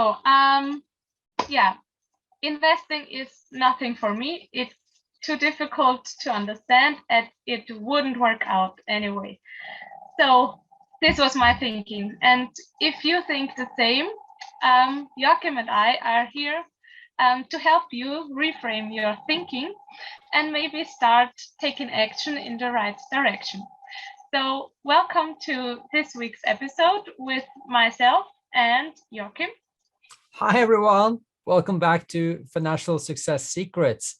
So, yeah, investing is nothing for me. It's too difficult to understand and it wouldn't work out anyway. So this was my thinking. And if you think the same, Joachim and I are here to help you reframe your thinking and maybe start taking action in the right direction. So welcome to this week's episode with myself and Joachim. Hi, everyone. Welcome back to Financial Success Secrets.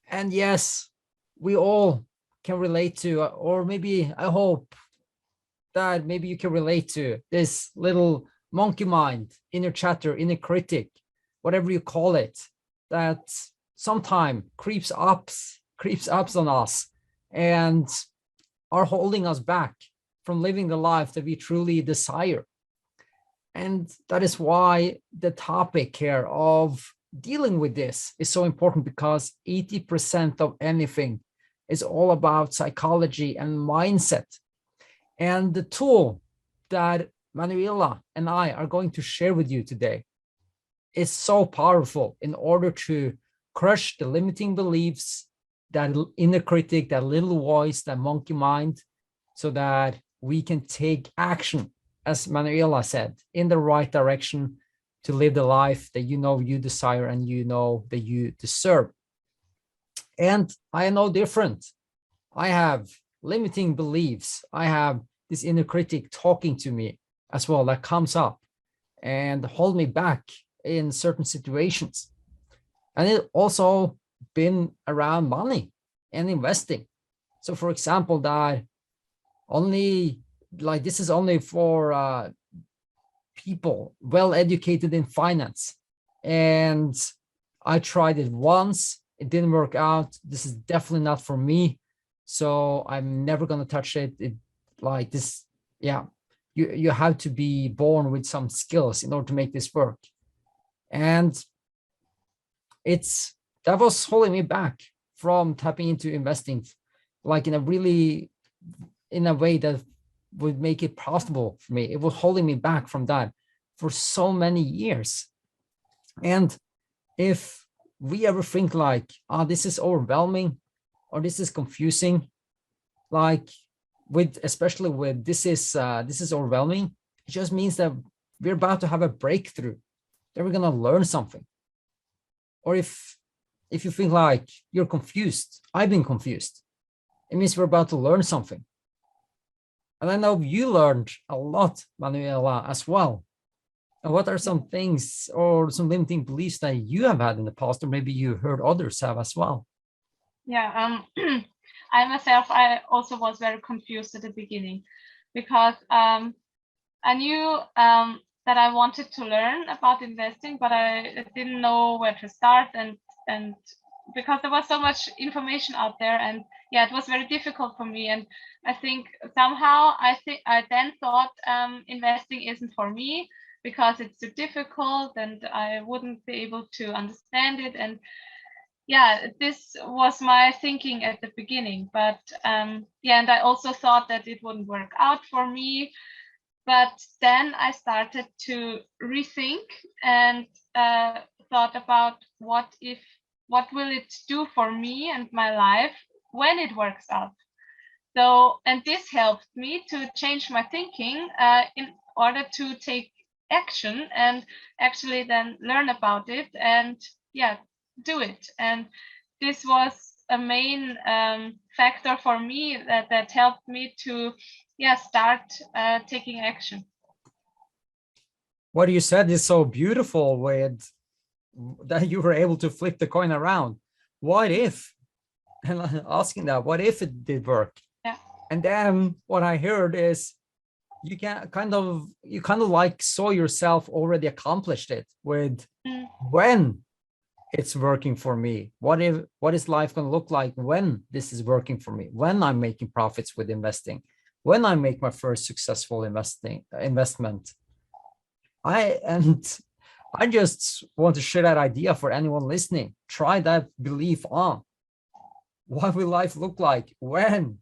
And yes, we all can relate to, or maybe I hope that maybe you can relate to this little monkey mind, inner chatter, inner critic, whatever you call it, that sometimes creeps up on us and are holding us back from living the life that we truly desire. And that is why the topic here of dealing with this is so important, because 80% of anything is all about psychology and mindset. And the tool that Manuela and I are going to share with you today is so powerful in order to crush the limiting beliefs, that inner critic, that little voice, that monkey mind, so that we can take action, as Manuela said, in the right direction to live the life that you know you desire and you know that you deserve. And I am no different. I have limiting beliefs. I have this inner critic talking to me as well that comes up and hold me back in certain situations. And it also been around money and investing. So for example, that only like this is only for people well educated in finance, and I tried it once, it didn't work out. This is definitely not for me, so I'm never going to touch it. Like this, yeah, you have to be born with some skills in order to make this work. And that was holding me back from tapping into investing, like in a way that would make it possible for me. It was holding me back from that for so many years. And if we ever think like, this is overwhelming or this is confusing, like especially with this is overwhelming, it just means that we're about to have a breakthrough, that we're going to learn something. Or if you think like you're confused, I've been confused, it means we're about to learn something. And I know you learned a lot, Manuela, as well. And what are some things or some limiting beliefs that you have had in the past, or maybe you heard others have as well? Yeah, I also was very confused at the beginning, because I knew that I wanted to learn about investing, but I didn't know where to start, and because there was so much information out there, and yeah, it was very difficult for me. And I think somehow I then thought investing isn't for me because it's too difficult and I wouldn't be able to understand it. And yeah, this was my thinking at the beginning. But yeah, and I also thought that it wouldn't work out for me. But then I started to rethink and thought about what will it do for me and my life when it works out. So, and this helped me to change my thinking in order to take action and actually then learn about it and yeah, do it. And this was a main factor for me that helped me to start taking action. What you said is so beautiful, with that you were able to flip the coin around. What if, and asking that, what if it did work? Yeah. And then what I heard is you kind of like saw yourself already accomplished it with when it's working for me. What is life going to look like when this is working for me? When I'm making profits with investing, when I make my first successful investment. I just want to share that idea for anyone listening. Try that belief on. What will life look like when?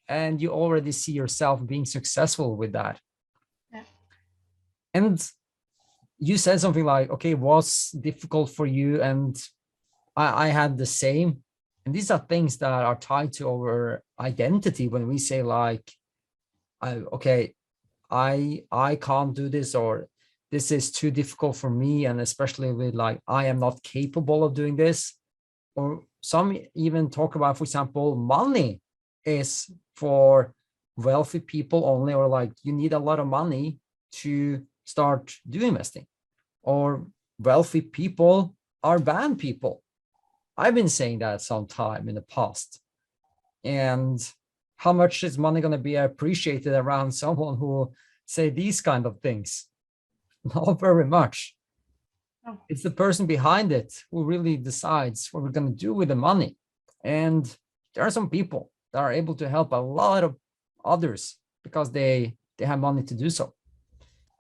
And you already see yourself being successful with that. Yeah. And you said something like, okay, what's difficult for you? And I had the same. And these are things that are tied to our identity when we say like, okay, I can't do this, or this is too difficult for me. And especially with like, I am not capable of doing this. Or some even talk about, for example, money is for wealthy people only, or like you need a lot of money to start doing investing, or wealthy people are bad people. I've been saying that sometime in the past. And how much is money going to be appreciated around someone who say these kind of things? Not very much. Oh. It's the person behind it who really decides what we're going to do with the money. And there are some people that are able to help a lot of others because they have money to do so.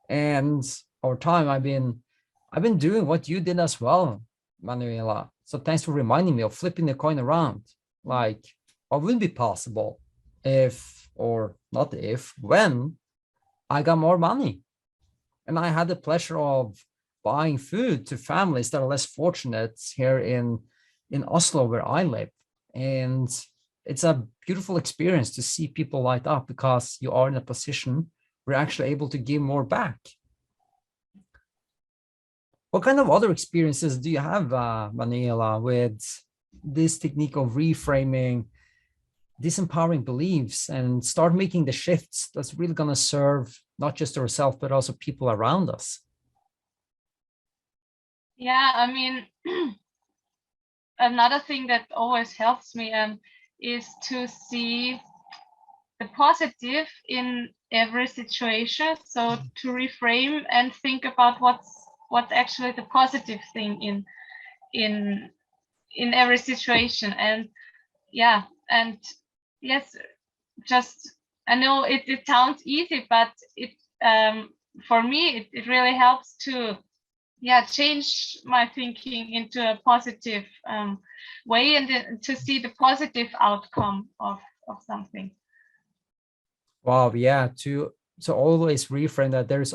And over time, I've been doing what you did as well, Manuela. So thanks for reminding me of flipping the coin around. Like, what would be possible if, or not if, when I got more money? And I had the pleasure of buying food to families that are less fortunate here in Oslo, where I live. And it's a beautiful experience to see people light up because you are in a position where you're actually able to give more back. What kind of other experiences do you have, Manuela, with this technique of reframing disempowering beliefs and start making the shifts that's really going to serve not just ourselves, but also people around us? Yeah, I mean, another thing that always helps me is to see the positive in every situation. So to reframe and think about what's actually the positive thing in every situation. And yeah, and yes, just I know it sounds easy, but it for me it really helps to change my thinking into a positive way, and then to see the positive outcome of something. Wow, yeah, to always reframe that there's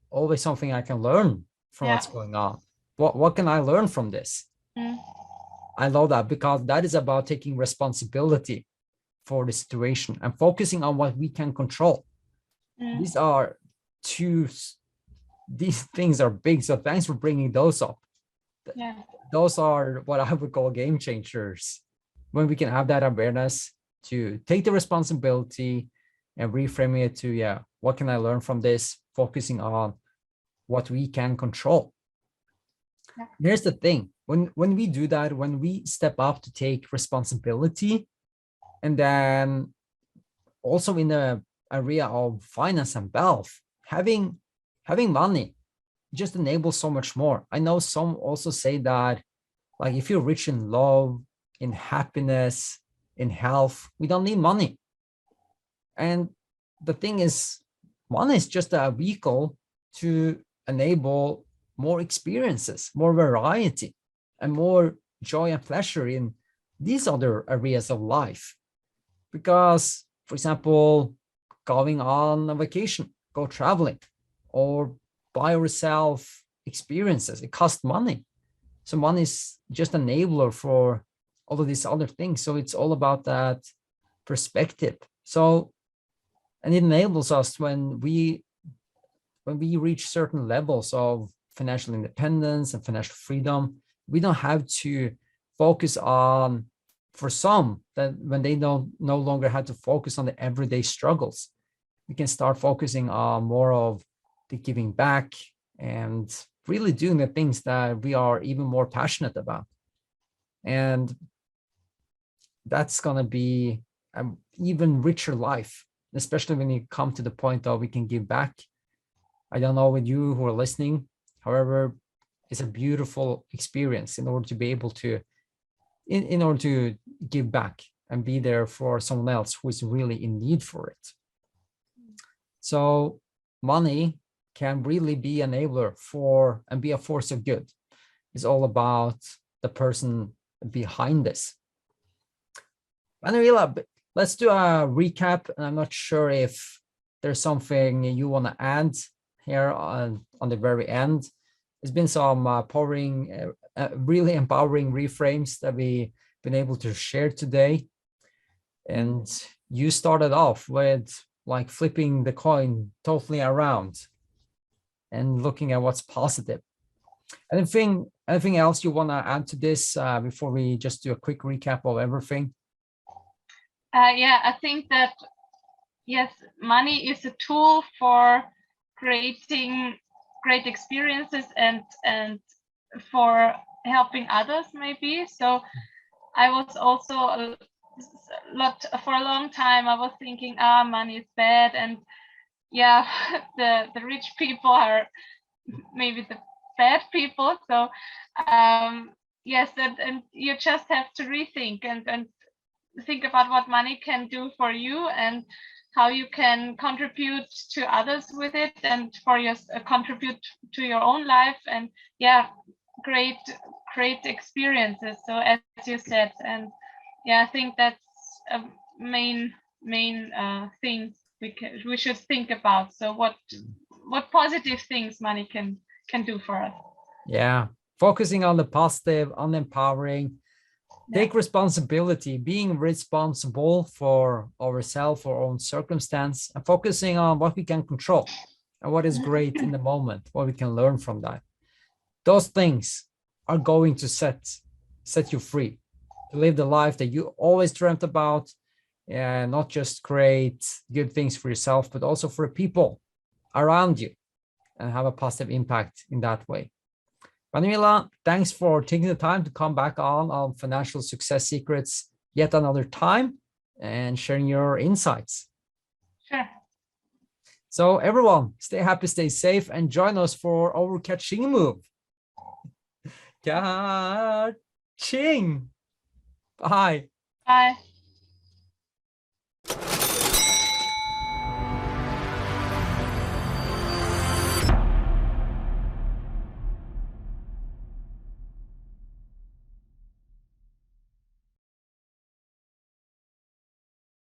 always something I can learn from what's going on. What can I learn from this? Mm. I love that, because that is about taking responsibility for the situation and focusing on what we can control. Mm. These things are big. So thanks for bringing those up. Yeah. Those are what I would call game changers. When we can have that awareness to take the responsibility and reframing it to, yeah, what can I learn from this? Focusing on what we can control. Yeah. Here's the thing. When we do that, when we step up to take responsibility, and then also in the area of finance and wealth, having money just enables so much more. I know some also say that, like, if you're rich in love, in happiness, in health, we don't need money. And the thing is, money is just a vehicle to enable more experiences, more variety, and more joy and pleasure in these other areas of life. Because, for example, going on a vacation, go traveling, or buy yourself experiences, it costs money. So money is just an enabler for all of these other things. So it's all about that perspective. So, and it enables us when we reach certain levels of financial independence and financial freedom, we don't have to focus on, for some, that when they no longer have to focus on the everyday struggles, we can start focusing on more of the giving back and really doing the things that we are even more passionate about. And that's going to be an even richer life, especially when you come to the point that we can give back. I don't know with you who are listening, however, it's a beautiful experience in order to be able to, in order to give back and be there for someone else who is really in need for it. So money can really be an enabler for and be a force of good. It's all about the person behind this. Manuela, let's do a recap. And I'm not sure if there's something you want to add here on the very end. There's been some really empowering reframes that we've been able to share today. And you started off with like flipping the coin totally around and looking at what's positive. Anything else you want to add to this before we just do a quick recap of everything? Yeah, I think that, yes, money is a tool for creating great experiences and for helping others, maybe. So I was also for a long time, I was thinking, money is bad, and yeah, the rich people are maybe the bad people. So yes, and you just have to rethink and think about what money can do for you and how you can contribute to others with it, and for your contribute to your own life, and yeah, great experiences. So as you said, and yeah, I think that's a main thing we should think about. So what positive things money can do for us. Yeah, focusing on the positive, on empowering, take responsibility, being responsible for ourselves, our own circumstance, and focusing on what we can control and what is great in the moment, what we can learn from that. Those things are going to set you free to live the life that you always dreamt about, and not just create good things for yourself, but also for people around you and have a positive impact in that way. Manuela, thanks for taking the time to come back on Financial Success Secrets yet another time and sharing your insights. Sure. So everyone, stay happy, stay safe, and join us for our catching move. Catching. Bye. Bye.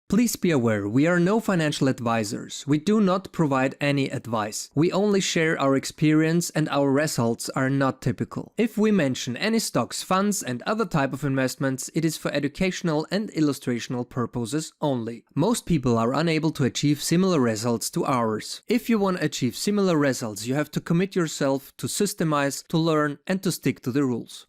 Please be aware, we are no financial advisors. We do not provide any advice. We only share our experience, and our results are not typical. If we mention any stocks, funds and other type of investments, it is for educational and illustrational purposes only. Most people are unable to achieve similar results to ours. If you want to achieve similar results, you have to commit yourself to systemize, to learn and to stick to the rules.